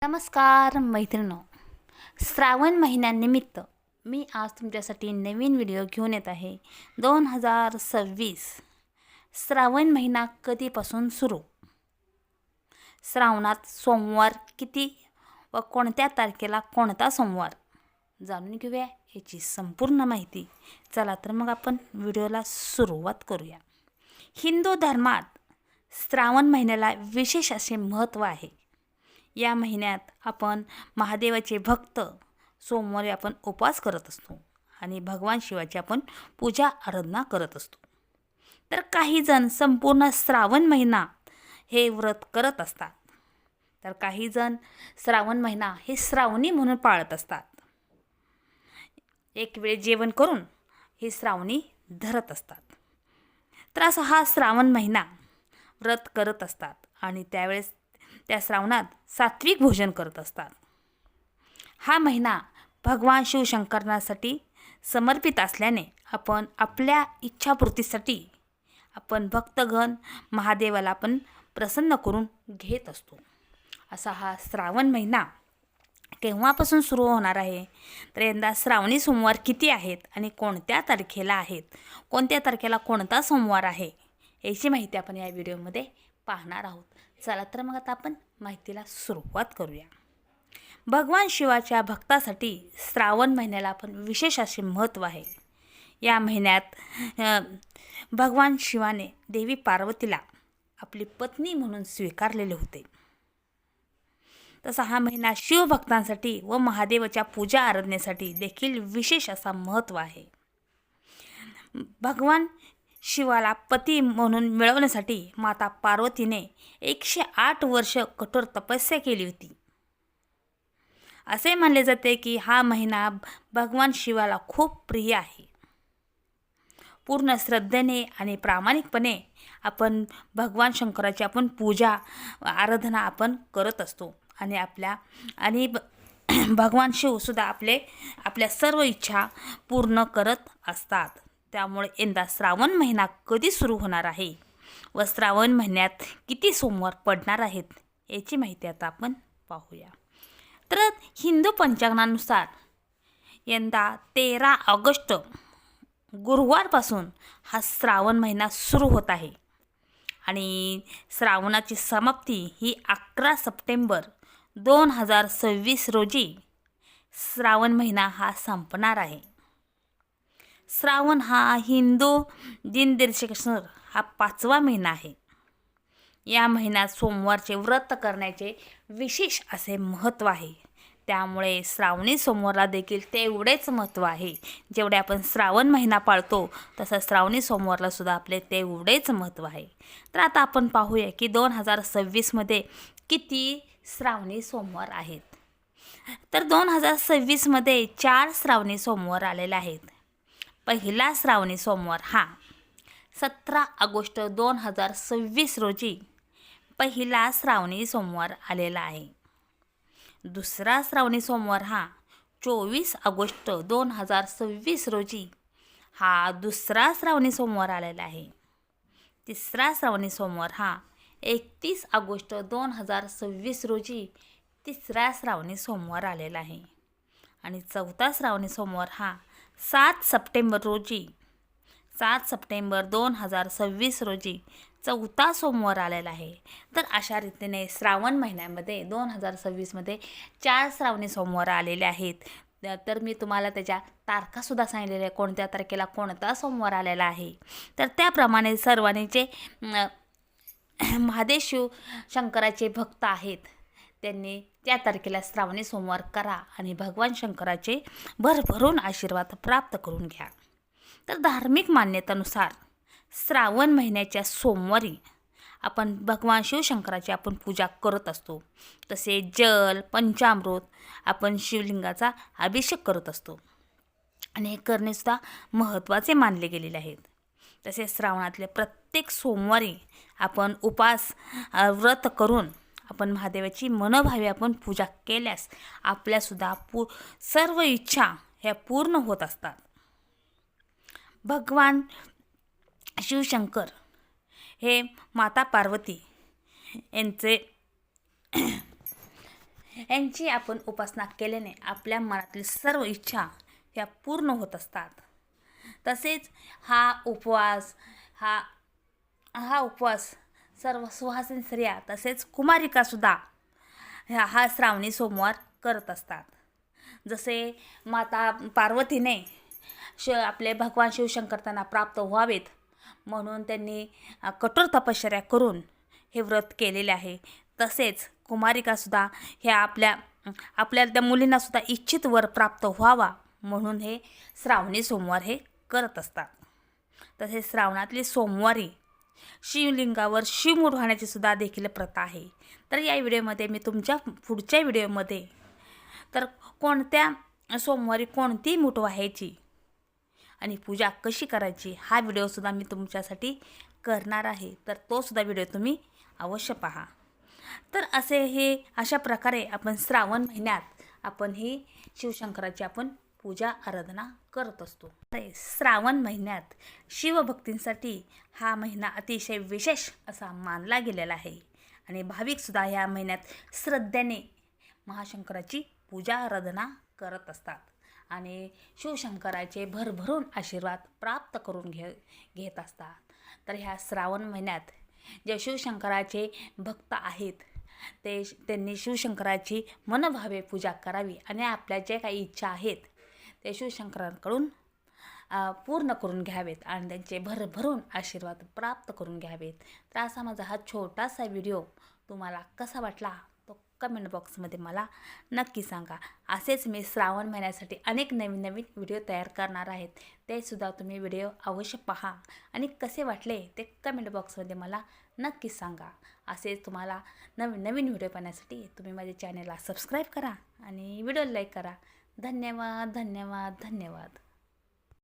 नमस्कार मैत्रिणो, श्रावण महिन्यानिमित्त मी आज तुमच्यासाठी नवीन व्हिडिओ घेऊन येत आहे. 2026 श्रावण महिना कधीपासून सुरू, श्रावणात सोमवार किती व कोणत्या तारखेला कोणता सोमवार जाणून घेऊया याची संपूर्ण माहिती. चला तर मग आपण व्हिडिओला सुरुवात करूया. हिंदू धर्मात श्रावण महिन्याला विशेष असे महत्त्व आहे. या महिन्यात आपण महादेवाचे भक्त सोमवारी आपण उपवास करत असतो आणि भगवान शिवाची आपण पूजा आराधना करत असतो. तर काही जण संपूर्ण श्रावण महिना हे व्रत करत असतात, तर काही जण श्रावण महिना हे श्रावणी म्हणून पाळत असतात. एक वेळ जेवण करून ही श्रावणी धरत असतात. तर असा हा श्रावण महिना व्रत करत असतात आणि त्यावेळेस त्या श्रावणात सात्विक भोजन करत असतात. हा महिना भगवान शिवशंकरांसाठी समर्पित असल्याने आपण आपल्या इच्छापूर्तीसाठी आपण भक्तगण महादेवाला आपण प्रसन्न करून घेत असतो. असा हा श्रावण महिना केव्हापासून सुरू होणार आहे, तर यंदा श्रावणी सोमवार किती आहेत आणि कोणत्या तारखेला आहेत, कोणत्या तारखेला कोणता सोमवार आहे याची माहिती आपण या व्हिडिओमध्ये पाहणार आहोत. चला तर मग आता आपण माहितीला सुरुवात करूया. भगवान शिवाच्या भक्तासाठी श्रावण महिन्याला आपण विशेष असे महत्त्व आहे. या महिन्यात भगवान शिवाने देवी पार्वतीला आपली पत्नी म्हणून स्वीकारलेले होते. तसा हा महिना शिवभक्तांसाठी व महादेवाच्या पूजा आराधनेसाठी देखील विशेष असा महत्त्व आहे. भगवान शिवाला पती म्हणून मिळवण्यासाठी माता पार्वतीने 108 वर्ष कठोर तपस्या केली होती. असे मानले जाते की हा महिना भगवान शिवाला खूप प्रिय आहे. पूर्ण श्रद्धेने आणि प्रामाणिकपणे आपण भगवान शंकराची आपण पूजा आराधना आपण करत असतो आणि भगवान शिवसुद्धा आपल्या सर्व इच्छा पूर्ण करत असतात. त्यामुळे यंदा श्रावण महिना कधी सुरू होणार आहे व श्रावण महिन्यात किती सोमवार पडणार आहेत याची माहिती आता आपण पाहूया. तर हिंदू पंचांगानुसार यंदा 13 ऑगस्ट गुरुवारपासून हा श्रावण महिना सुरू होत आहे आणि श्रावणाची समाप्ती ही 11 सप्टेंबर 2026 रोजी श्रावण महिना हा संपणार आहे. श्रावण हा हिंदू दिनदर्शिकेनुसार हा 5वा महिना आहे. या महिन्यात सोमवारचे व्रत करण्याचे विशेष असे महत्त्व आहे. त्यामुळे श्रावणी सोमवारला देखील तेवढेच महत्त्व आहे. जेवढे आपण श्रावण महिना पाळतो तसं श्रावणी सोमवारला सुद्धा आपले तेवढेच महत्त्व आहे. तर आता आपण पाहूया की 2026मध्ये किती श्रावणी सोमवार आहेत. तर 2026मध्ये 4 श्रावणी सोमवार आलेले आहेत. पहिला श्रावणी सोमवार हा 17 ऑगस्ट 2026 रोजी पहिला श्रावणी सोमवार आलेला आहे. दुसरा श्रावणी सोमवार हा 24 ऑगस्ट 2026 रोजी हा दुसरा श्रावणी सोमवार आलेला आहे. तिसरा श्रावणी सोमवार हा 31 ऑगस्ट 2026 रोजी तिसरा श्रावणी सोमवार आलेला आहे. आणि चौथा श्रावणी सोमवार हा 7 सप्टेंबर 2026 रोजी चौथा सोमवार आलेला आहे. तर अशा रीतीने श्रावण महिन्यामध्ये 2026मध्ये 4 श्रावणी सोमवार आलेले आहेत. तर मी तुम्हाला त्याच्या तारखासुद्धा सांगितलेल्या आहे, कोणत्या तारखेला कोणता सोमवार आलेला आहे. तर त्याप्रमाणे सर्वांनी जे महादेव शिव शंकराचे भक्त आहेत त्यांनी त्या तारखेला श्रावणी सोमवार करा आणि भगवान शंकराचे भरभरून आशीर्वाद प्राप्त करून घ्या. तर धार्मिक मान्यतेनुसार श्रावण महिन्याच्या सोमवारी आपण भगवान शिवशंकराची आपण पूजा करत असतो. तसे जल पंचामृत आपण शिवलिंगाचा अभिषेक करत असतो आणि हे करणेसुद्धा महत्त्वाचे मानले गेलेले आहेत. तसेच श्रावणातले प्रत्येक सोमवारी आपण उपवास व्रत करून आपण महादेवाची मनोभावे आपण पूजा केल्यास आपल्यासुद्धा सर्व इच्छा ह्या पूर्ण होत असतात. भगवान शिवशंकर हे माता पार्वती यांचे यांची आपण उपासना केल्याने आपल्या मनातील सर्व इच्छा ह्या पूर्ण होत असतात. तसेच हा उपवास सर्व सुहासिनी स्त्रिया तसेच कुमारिकासुद्धा हा श्रावणी सोमवार करत असतात. जसे माता पार्वतीने आपले भगवान शिवशंकर त्यांना प्राप्त व्हावेत म्हणून त्यांनी कठोर तपश्चर्या करून हे व्रत केलेले आहे. तसेच कुमारिकासुद्धा ह्या आपल्या त्या मुलींनासुद्धा इच्छित वर प्राप्त व्हावा म्हणून हे श्रावणी सोमवार हे करत असतात. तसेच श्रावणातले सोमवारी शिवलिंगावर शिवमूठ वाहण्याची सुद्धा देखील प्रथा आहे. तर या व्हिडिओमध्ये मी तुमच्या पुढच्या व्हिडिओमध्ये तर कोणत्या सोमवारी कोणती मूठ वाहायची आणि पूजा कशी करायची हा व्हिडिओसुद्धा मी तुमच्यासाठी करणार आहे. तर तोसुद्धा व्हिडिओ तुम्ही अवश्य पहा. तर अशा प्रकारे आपण श्रावण महिन्यात आपण ही शिवशंकराची आपण पूजा आराधना करत असतो. श्रावण महिन्यात शिवभक्तींसाठी हा महिना अतिशय विशेष असा मानला गेलेला आहे आणि भाविकसुद्धा ह्या महिन्यात श्रद्धेने महाशंकराची पूजा आराधना करत असतात आणि शिवशंकराचे भरभरून आशीर्वाद प्राप्त करून घेत असतात. तर ह्या श्रावण महिन्यात जे शिवशंकराचे भक्त आहेत त्यांनी शिवशंकराची मनोभावे पूजा करावी आणि आपल्या जे काही इच्छा आहेत ते शिवशंकरांकडून पूर्ण करून घ्यावेत आणि त्यांचे भरभरून आशीर्वाद प्राप्त करून घ्यावेत. तर असा माझा हा छोटासा व्हिडिओ तुम्हाला कसा वाटला तो कमेंट बॉक्समध्ये मला नक्की सांगा. असेच मी श्रावण महिन्यासाठी अनेक नवीन व्हिडिओ तयार करणार आहेत. ते सुद्धा तुम्ही व्हिडिओ अवश्य पहा आणि कसे वाटले ते कमेंट बॉक्समध्ये मला नक्की सांगा. असेच तुम्हाला नवीन व्हिडिओ पाहण्यासाठी तुम्ही माझ्या चॅनलला सबस्क्राईब करा आणि व्हिडिओ लाईक करा. धन्यवाद.